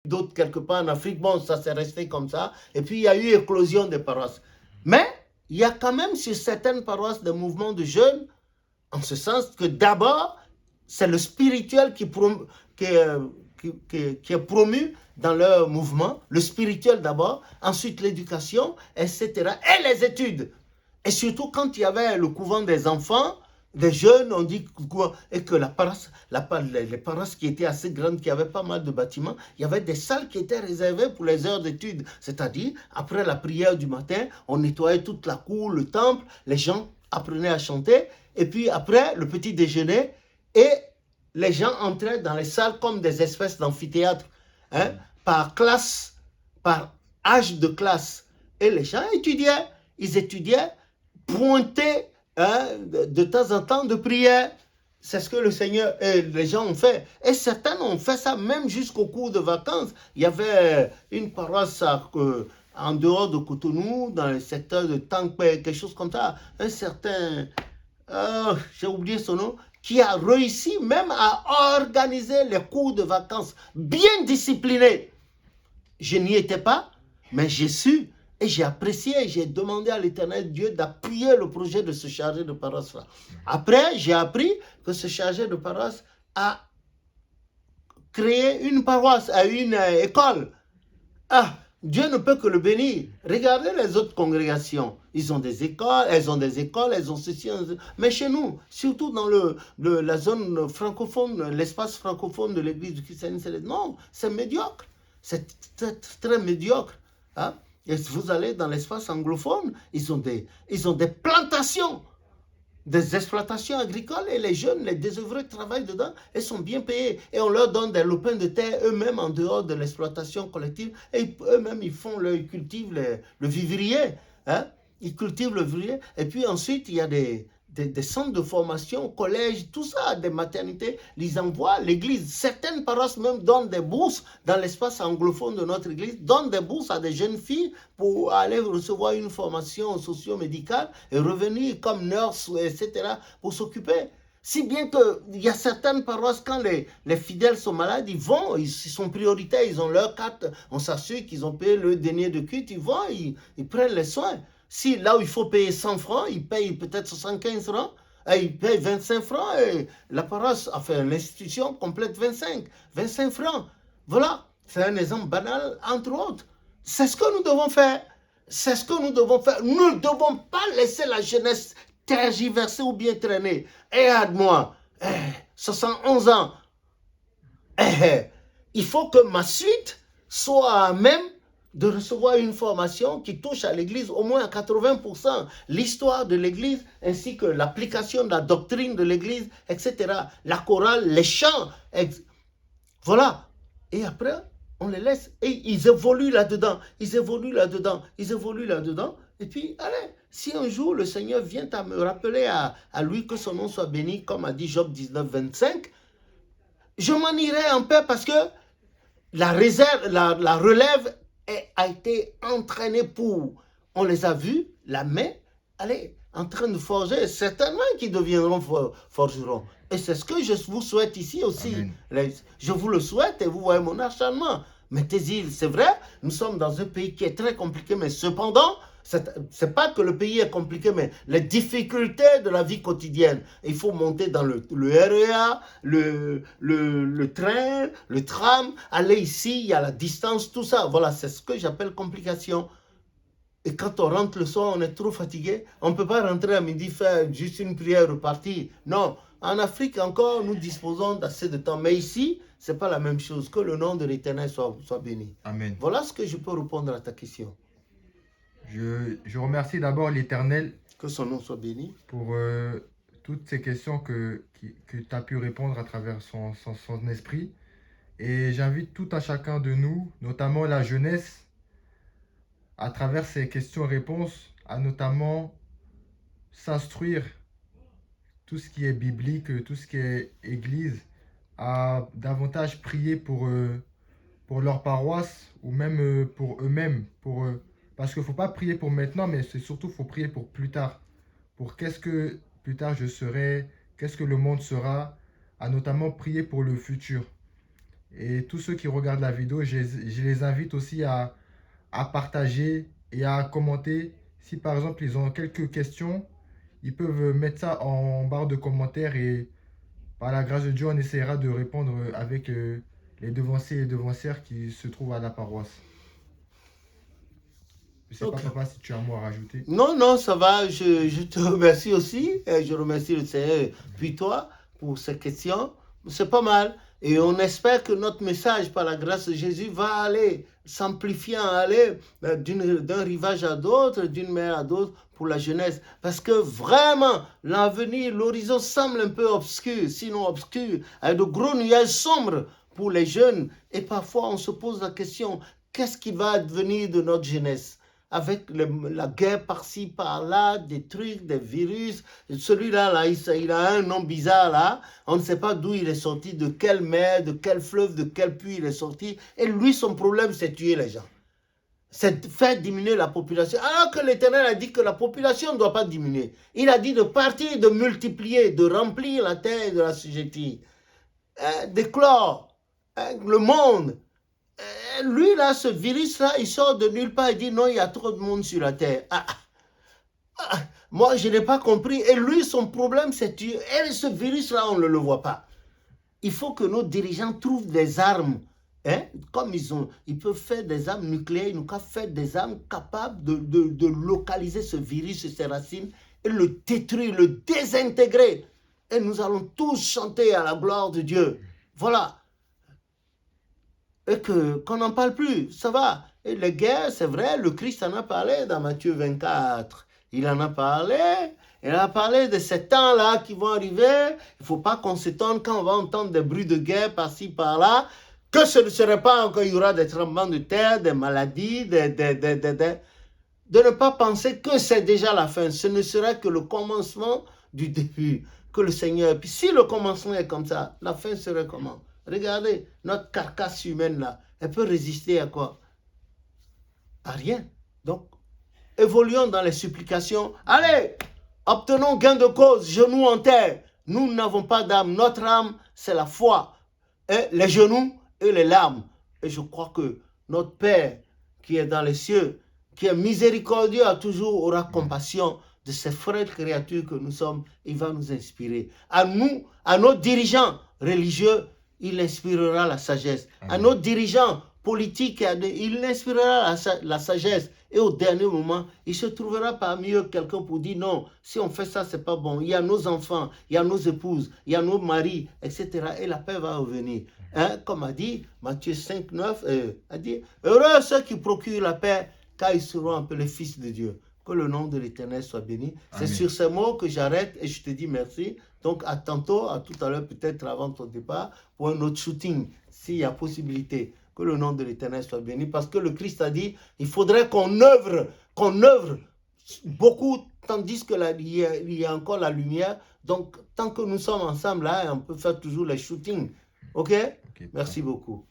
d'autres quelque part en Afrique. Bon, ça s'est resté comme ça. Et puis, il y a eu éclosion des paroisses. Mais, il y a quand même sur certaines paroisses des mouvements de jeunes, en ce sens que d'abord, c'est le spirituel qui est promu dans leur mouvement, le spirituel d'abord, ensuite l'éducation, etc. Et les études. Et surtout quand il y avait le couvent des enfants, des jeunes, on dit et que les paroisses qui étaient assez grandes, qui avaient pas mal de bâtiments, il y avait des salles qui étaient réservées pour les heures d'études. C'est-à-dire, après la prière du matin, on nettoyait toute la cour, le temple, les gens apprenaient à chanter, et puis après, le petit déjeuner, et les gens entraient dans les salles comme des espèces d'amphithéâtres, hein, par classe, par âge de classe. Et les gens étudiaient, ils étudiaient, pointaient, hein, de temps en temps de prière. C'est ce que le Seigneur et les gens ont fait. Et certains ont fait ça même jusqu'au cours de vacances. Il y avait une paroisse en dehors de Cotonou, dans le secteur de Tankpe, quelque chose comme ça. Un certain, j'ai oublié son nom, qui a réussi même à organiser les cours de vacances bien disciplinés. Je n'y étais pas, mais j'ai su et j'ai apprécié, j'ai demandé à l'Éternel Dieu d'appuyer le projet de ce chargé de paroisse-là. Après, j'ai appris que ce chargé de paroisse a créé une paroisse, une école. Ah, Dieu ne peut que le bénir. Regardez les autres congrégations. Ils ont des écoles, elles ont ceci. Mais chez nous, surtout dans la zone francophone, l'espace francophone de l'église du christianisme, non, c'est médiocre. C'est très médiocre. Hein? Et si vous allez dans l'espace anglophone, ils ont des plantations, des exploitations agricoles et les jeunes, les désœuvrés travaillent dedans et sont bien payés. Et on leur donne des lopins de terre eux-mêmes en dehors de l'exploitation collective et eux-mêmes ils cultivent le vivrier. Hein? Ils cultivent le vivrier. Et puis ensuite, il y a des centres de formation, collèges, tout ça, des maternités, les envoient l'église. Certaines paroisses même donnent des bourses dans l'espace anglophone de notre église, donnent des bourses à des jeunes filles pour aller recevoir une formation socio-médicale et revenir comme nurse, etc., pour s'occuper. Si bien qu'il y a certaines paroisses, quand les fidèles sont malades, ils vont, ils sont prioritaires, ils ont leur carte, on s'assure qu'ils ont payé le denier de culte, ils vont, ils prennent les soins. Si là où il faut payer 100 francs, ils payent peut-être 75 francs, et ils payent 25 francs, et la paroisse, enfin l'institution complète 25 francs. Voilà, c'est un exemple banal, entre autres. C'est ce que nous devons faire. C'est ce que nous devons faire. Nous ne devons pas laisser la jeunesse tergiverser ou bien traîner. Et aide-moi, 71 ans, il faut que ma suite soit à même de recevoir une formation qui touche à l'Église au moins à 80%, l'histoire de l'Église ainsi que l'application de la doctrine de l'Église, etc. La chorale, les chants, voilà. Et après, on les laisse et ils évoluent là-dedans, ils évoluent là-dedans, ils évoluent là-dedans. Et puis, allez, si un jour le Seigneur vient à me rappeler à lui que son nom soit béni, comme a dit Job 19, 25, je m'en irai en paix parce que la relève a été entraînée pour, on les a vus, la main, allez, en train de forger, certainement qui deviendront forgerons. Et c'est ce que je vous souhaite ici aussi. Amen. Je vous le souhaite et vous voyez mon acharnement. Mettez-y, c'est vrai, nous sommes dans un pays qui est très compliqué, mais cependant, c'est pas que le pays est compliqué, mais les difficultés de la vie quotidienne. Il faut monter dans le REA, le train, le tram, aller ici, il y a la distance, tout ça. Voilà, c'est ce que j'appelle complication. Et quand on rentre le soir, on est trop fatigué. On ne peut pas rentrer à midi, faire juste une prière, repartir. Non, en Afrique encore, nous disposons d'assez de temps. Mais ici, ce n'est pas la même chose. Que le nom de l'Éternel soit béni. Amen. Voilà ce que je peux répondre à ta question. Je remercie d'abord l'Éternel. Que son nom soit béni. Pour toutes ces questions que tu as pu répondre à travers son esprit. Et j'invite tout à chacun de nous, notamment la jeunesse, à travers ces questions-réponses, à notamment s'instruire tout ce qui est biblique, tout ce qui est église, à davantage prier pour leur paroisse ou même pour eux-mêmes. Parce qu'il ne faut pas prier pour maintenant, mais c'est surtout faut prier pour plus tard. Pour qu'est-ce que plus tard je serai, qu'est-ce que le monde sera, à notamment prier pour le futur. Et tous ceux qui regardent la vidéo, je les invite aussi à partager et à commenter. Si par exemple ils ont quelques questions, ils peuvent mettre ça en barre de commentaires et par la grâce de Dieu, on essaiera de répondre avec les devanciers et devancières qui se trouvent à la paroisse. Je ne sais pas, Ok. papa, si tu as un mot à rajouter. Non, non, ça va. Je te remercie aussi. Et je remercie le Seigneur, puis toi, pour ces questions. C'est pas mal. Et on espère que notre message, par la grâce de Jésus, va aller s'amplifiant, aller d'un rivage à d'autre, d'une mer à d'autre pour la jeunesse. Parce que vraiment, l'avenir, l'horizon semble un peu obscur, sinon obscur, avec de gros nuages sombres pour les jeunes. Et parfois, on se pose la question, qu'est-ce qui va advenir de notre jeunesse? Avec la guerre par-ci, par-là, des trucs, des virus. Celui-là, là, il a un nom bizarre, là. On ne sait pas d'où il est sorti, de quelle mer, de quel fleuve, de quel puits il est sorti. Et lui, son problème, c'est tuer les gens. C'est faire diminuer la population. Alors que l'Éternel a dit que la population ne doit pas diminuer. Il a dit de partir, de multiplier, de remplir la terre de l'assujettie, d'éclore le monde. Lui, là, ce virus-là, il sort de nulle part et dit non, il y a trop de monde sur la terre. Moi, je n'ai pas compris. Et lui, son problème, c'est tuer. Et ce virus-là, on ne le voit pas. Il faut que nos dirigeants trouvent des armes. Hein? Comme ils peuvent faire des armes nucléaires, ils nous peuvent faire des armes capables de localiser ce virus et ses racines et le détruire, le désintégrer. Et nous allons tous chanter à la gloire de Dieu. Voilà. Et qu'on n'en parle plus, ça va. Et les guerres, c'est vrai, le Christ en a parlé dans Matthieu 24. Il en a parlé. Il a parlé de ces temps-là qui vont arriver. Il ne faut pas qu'on s'étonne quand on va entendre des bruits de guerre par-ci, par-là, que ce ne serait pas encore, il y aura des tremblements de terre, des maladies, de ne pas penser que c'est déjà la fin. Ce ne sera que le commencement du début. Que le Seigneur... Puis si le commencement est comme ça, la fin serait comment? Regardez, notre carcasse humaine là, elle peut résister à quoi? À rien. Donc, évoluons dans les supplications. Allez, obtenons gain de cause, genoux en terre. Nous n'avons pas d'âme. Notre âme, c'est la foi. Et les genoux et les larmes. Et je crois que notre Père qui est dans les cieux, qui est miséricordieux, toujours aura compassion de ces frères créatures que nous sommes. Il va nous inspirer. À nous, à nos dirigeants religieux, il inspirera la sagesse. Amen. À nos dirigeants politiques, il inspirera la sagesse. Et au dernier moment, il se trouvera parmi eux quelqu'un pour dire non, si on fait ça, c'est pas bon. Il y a nos enfants, il y a nos épouses, il y a nos maris, etc. Et la paix va revenir. Hein, comme a dit Matthieu 5, 9, a dit, heureux ceux qui procurent la paix, car ils seront appelés fils de Dieu. Que le nom de l'Éternel soit béni. C'est sur ces mots que j'arrête et je te dis merci. Donc à tantôt, à tout à l'heure, peut-être avant ton départ, pour un autre shooting, s'il y a possibilité. Que le nom de l'Éternel soit béni. Parce que le Christ a dit, il faudrait qu'on œuvre beaucoup, tandis qu'il y a encore la lumière. Donc, tant que nous sommes ensemble, là, on peut faire toujours les shootings. OK? Merci beaucoup.